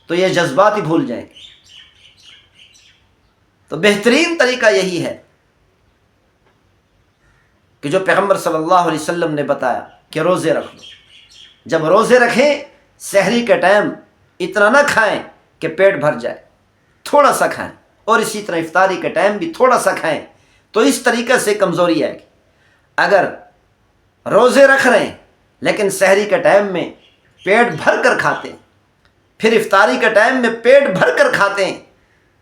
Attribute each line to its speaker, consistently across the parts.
Speaker 1: تو یہ جذبات ہی بھول جائیں گے۔ تو بہترین طریقہ یہی ہے کہ جو پیغمبر صلی اللہ علیہ وسلم نے بتایا کہ روزے رکھ لو۔ جب روزے رکھیں، سحری کے ٹائم اتنا نہ کھائیں کہ پیٹ بھر جائے، تھوڑا سا کھائیں، اور اسی طرح افطاری کے ٹائم بھی تھوڑا سا کھائیں، تو اس طریقے سے کمزوری آئے گی۔ اگر روزے رکھ رہے ہیں لیکن سحری کے ٹائم میں پیٹ بھر کر کھاتے ہیں، پھر افطاری کے ٹائم میں پیٹ بھر کر کھاتے ہیں،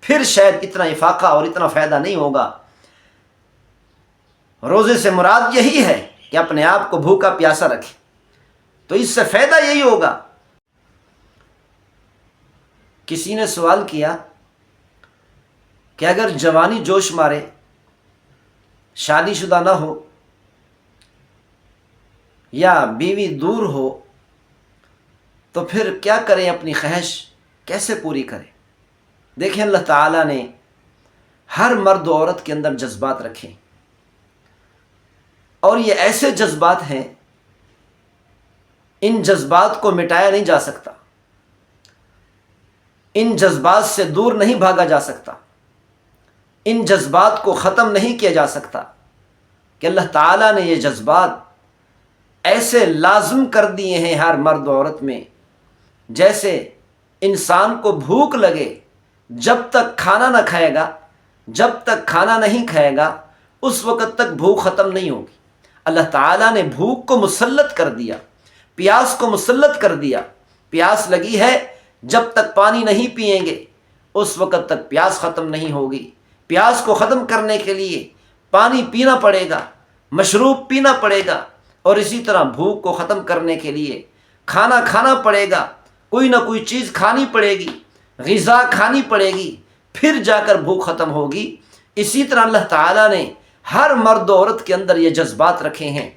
Speaker 1: پھر شاید اتنا افاقہ اور اتنا فائدہ نہیں ہوگا۔ روزے سے مراد یہی ہے کہ اپنے آپ کو بھوکا پیاسا رکھیں، تو اس سے فائدہ یہی ہوگا۔ کسی نے سوال کیا کہ اگر جوانی جوش مارے، شادی شدہ نہ ہو یا بیوی دور ہو، تو پھر کیا کریں، اپنی خواہش کیسے پوری کریں؟ دیکھیں، اللہ تعالیٰ نے ہر مرد و عورت کے اندر جذبات رکھے، اور یہ ایسے جذبات ہیں، ان جذبات کو مٹایا نہیں جا سکتا، ان جذبات سے دور نہیں بھاگا جا سکتا، ان جذبات کو ختم نہیں کیا جا سکتا، کہ اللہ تعالیٰ نے یہ جذبات ایسے لازم کر دیے ہیں ہر مرد و عورت میں، جیسے انسان کو بھوک لگے، جب تک کھانا نہ کھائے گا، جب تک کھانا نہیں کھائے گا، اس وقت تک بھوک ختم نہیں ہوگی۔ اللہ تعالیٰ نے بھوک کو مسلط کر دیا، پیاس کو مسلط کر دیا۔ پیاس لگی ہے، جب تک پانی نہیں پئیں گے اس وقت تک پیاس ختم نہیں ہوگی۔ پیاس کو ختم کرنے کے لیے پانی پینا پڑے گا، مشروب پینا پڑے گا، اور اسی طرح بھوک کو ختم کرنے کے لیے کھانا کھانا پڑے گا، کوئی نہ کوئی چیز کھانی پڑے گی، غذا کھانی پڑے گی، پھر جا کر بھوک ختم ہوگی۔ اسی طرح اللہ تعالیٰ نے ہر مرد و عورت کے اندر یہ جذبات رکھے ہیں،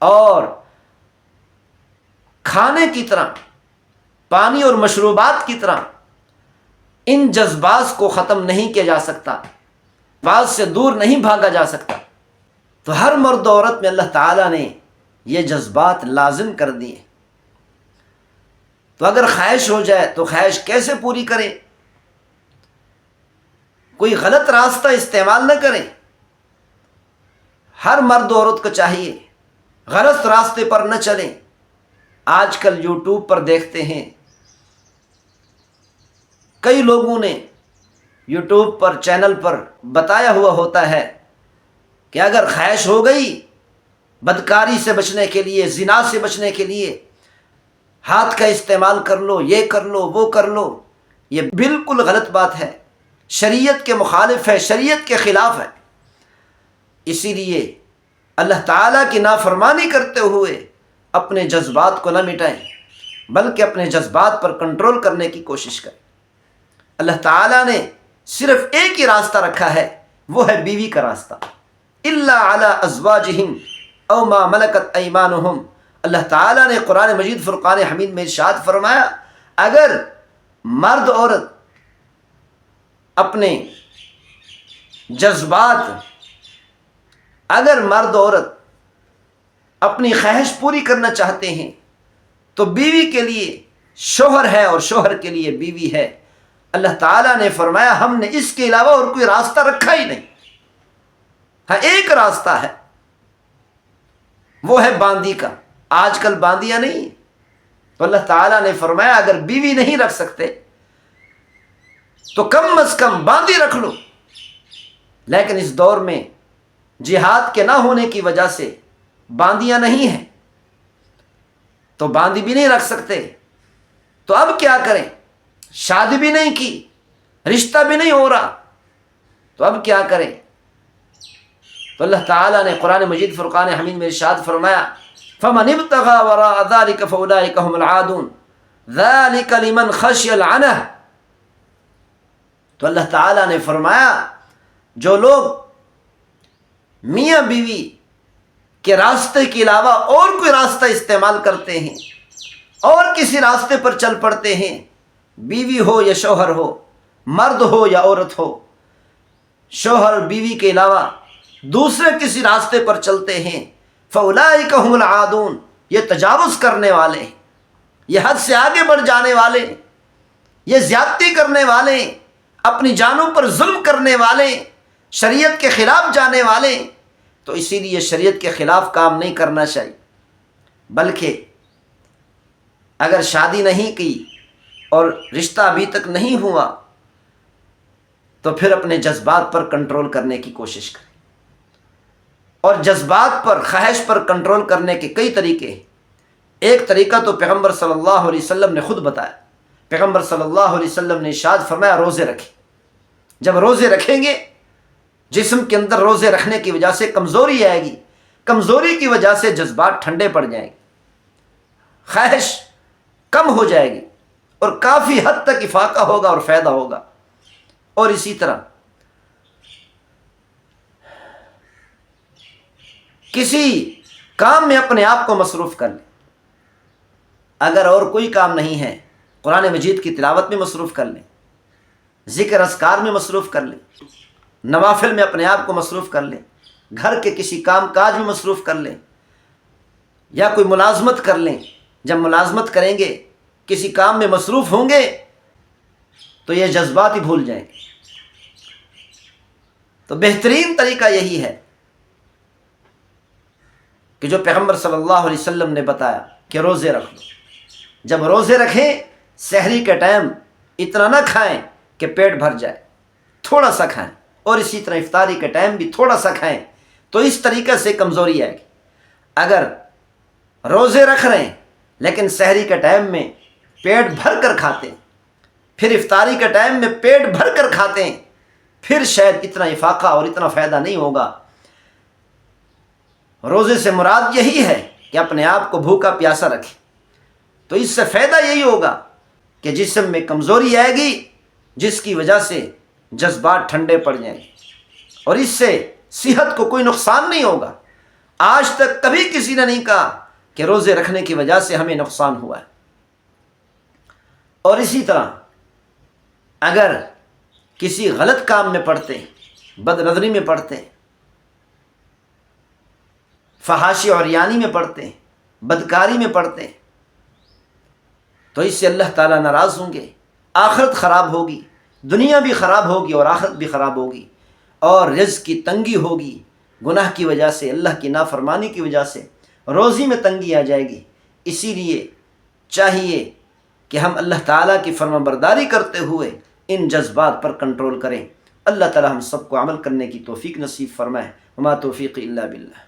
Speaker 1: اور کھانے کی طرح، پانی اور مشروبات کی طرح ان جذبات کو ختم نہیں کیا جا سکتا، بعض سے دور نہیں بھاگا جا سکتا۔ تو ہر مرد و عورت میں اللہ تعالیٰ نے یہ جذبات لازم کر دیے۔ تو اگر خواہش ہو جائے تو خواہش کیسے پوری کریں؟ کوئی غلط راستہ استعمال نہ کریں۔ ہر مرد و عورت کو چاہیے غلط راستے پر نہ چلیں۔ آج کل یوٹیوب پر دیکھتے ہیں، کئی لوگوں نے یوٹیوب پر چینل پر بتایا ہوا ہوتا ہے کہ اگر خواہش ہو گئی، بدکاری سے بچنے کے لیے، زنا سے بچنے کے لیے ہاتھ کا استعمال کر لو، یہ کر لو، وہ کر لو۔ یہ بالکل غلط بات ہے، شریعت کے مخالف ہے، شریعت کے خلاف ہے۔ اسی لیے اللہ تعالیٰ کی نافرمانی کرتے ہوئے اپنے جذبات کو نہ مٹائیں، بلکہ اپنے جذبات پر کنٹرول کرنے کی کوشش کریں۔ اللہ تعالیٰ نے صرف ایک ہی راستہ رکھا ہے، وہ ہے بیوی کا راستہ۔ الا علی ازواجہم او ما ملکت ایمانہم۔ اللہ تعالیٰ نے قرآن مجید فرقان حمید میں ارشاد فرمایا، اگر مرد عورت اپنے جذبات، اگر مرد عورت اپنی خواہش پوری کرنا چاہتے ہیں تو بیوی کے لیے شوہر ہے اور شوہر کے لیے بیوی ہے۔ اللہ تعالیٰ نے فرمایا ہم نے اس کے علاوہ اور کوئی راستہ رکھا ہی نہیں۔ ہاں، ایک راستہ ہے، وہ ہے باندی کا۔ آج کل باندیاں نہیں، تو اللہ تعالیٰ نے فرمایا اگر بیوی نہیں رکھ سکتے تو کم از کم باندی رکھ لو۔ لیکن اس دور میں جہاد کے نہ ہونے کی وجہ سے باندیاں نہیں ہیں، تو باندی بھی نہیں رکھ سکتے، تو اب کیا کریں؟ شادی بھی نہیں کی، رشتہ بھی نہیں ہو رہا، تو اب کیا کریں؟ تو اللہ تعالیٰ نے قرآن مجید فرقان حمید میں ارشاد فرمایا فَمَنِ ابْتَغَى وَرَاءَ ذَلِكَ فَأُولَٰئِكَ هُمُ الْعَادُونَ ذَلِكَ لِمَنْ خَشِيَ الْعَنَةَ۔ تو اللہ تعالیٰ نے فرمایا جو لوگ میاں بیوی کے راستے کے علاوہ اور کوئی راستہ استعمال کرتے ہیں اور کسی راستے پر چل پڑتے ہیں، بیوی ہو یا شوہر ہو، مرد ہو یا عورت ہو، شوہر بیوی کے علاوہ دوسرے کسی راستے پر چلتے ہیں، فَأُولَٰئِكَ هُمُ الْعَادُونَ، یہ تجاوز کرنے والے ہیں، یہ حد سے آگے بڑھ جانے والے ہیں۔ یہ زیادتی کرنے والے، اپنی جانوں پر ظلم کرنے والے، شریعت کے خلاف جانے والے، تو اسی لیے شریعت کے خلاف کام نہیں کرنا چاہیے، بلکہ اگر شادی نہیں کی اور رشتہ ابھی تک نہیں ہوا تو پھر اپنے جذبات پر کنٹرول کرنے کی کوشش کریں۔ اور جذبات پر، خواہش پر کنٹرول کرنے کے کئی طریقے ہیں۔ ایک طریقہ تو پیغمبر صلی اللہ علیہ وسلم نے خود بتایا۔ پیغمبر صلی اللہ علیہ وسلم نے ارشاد فرمایا روزے رکھیں۔ جب روزے رکھیں گے، جسم کے اندر روزے رکھنے کی وجہ سے کمزوری آئے گی، کمزوری کی وجہ سے جذبات ٹھنڈے پڑ جائیں گے، خواہش کم ہو جائے گی اور کافی حد تک افاقہ ہوگا اور فائدہ ہوگا۔ اور اسی طرح کسی کام میں اپنے آپ کو مصروف کر لیں۔ اگر اور کوئی کام نہیں ہے، قرآن مجید کی تلاوت میں مصروف کر لیں، ذکر اذکار میں مصروف کر لیں، نوافل میں اپنے آپ کو مصروف کر لیں، گھر کے کسی کام کاج میں مصروف کر لیں، یا کوئی ملازمت کر لیں۔ جب ملازمت کریں گے، کسی کام میں مصروف ہوں گے تو یہ جذبات ہی بھول جائیں گے۔ تو بہترین طریقہ یہی ہے کہ جو پیغمبر صلی اللہ علیہ وسلم نے بتایا کہ روزے رکھ لو۔ جب روزے رکھیں، سحری کے ٹائم اتنا نہ کھائیں کہ پیٹ بھر جائے، تھوڑا سا کھائیں، اور اسی طرح افطاری کے ٹائم بھی تھوڑا سا کھائیں، تو اس طریقے سے کمزوری آئے گی۔ اگر روزے رکھ رہے ہیں لیکن سحری کے ٹائم میں پیٹ بھر کر کھاتے ہیں، پھر افطاری کے ٹائم میں پیٹ بھر کر کھاتے ہیں، پھر شاید اتنا افاقہ اور اتنا فائدہ نہیں ہوگا۔ روزے سے مراد یہی ہے کہ اپنے آپ کو بھوکا پیاسا رکھیں، تو اس سے فائدہ یہی ہوگا کہ جسم میں کمزوری آئے گی، جس کی وجہ سے جذبات ٹھنڈے پڑ جائیں گے، اور اس سے صحت کو کوئی نقصان نہیں ہوگا۔ آج تک کبھی کسی نے نہیں کہا کہ روزے رکھنے کی وجہ سے ہمیں نقصان ہوا ہے۔ اور اسی طرح اگر کسی غلط کام میں پڑتے ہیں، بد نظری میں پڑتے ہیں، فحاشی اور عریانی میں پڑتے ہیں، بدکاری میں پڑتے ہیں، تو اس سے اللہ تعالیٰ ناراض ہوں گے، آخرت خراب ہوگی، دنیا بھی خراب ہوگی اور آخرت بھی خراب ہوگی، اور رزق کی تنگی ہوگی۔ گناہ کی وجہ سے، اللہ کی نافرمانی کی وجہ سے روزی میں تنگی آ جائے گی۔ اسی لیے چاہیے کہ ہم اللہ تعالیٰ کی فرما برداری کرتے ہوئے ان جذبات پر کنٹرول کریں۔ اللہ تعالیٰ ہم سب کو عمل کرنے کی توفیق نصیب فرمائے۔ وما توفیقی الا باللہ۔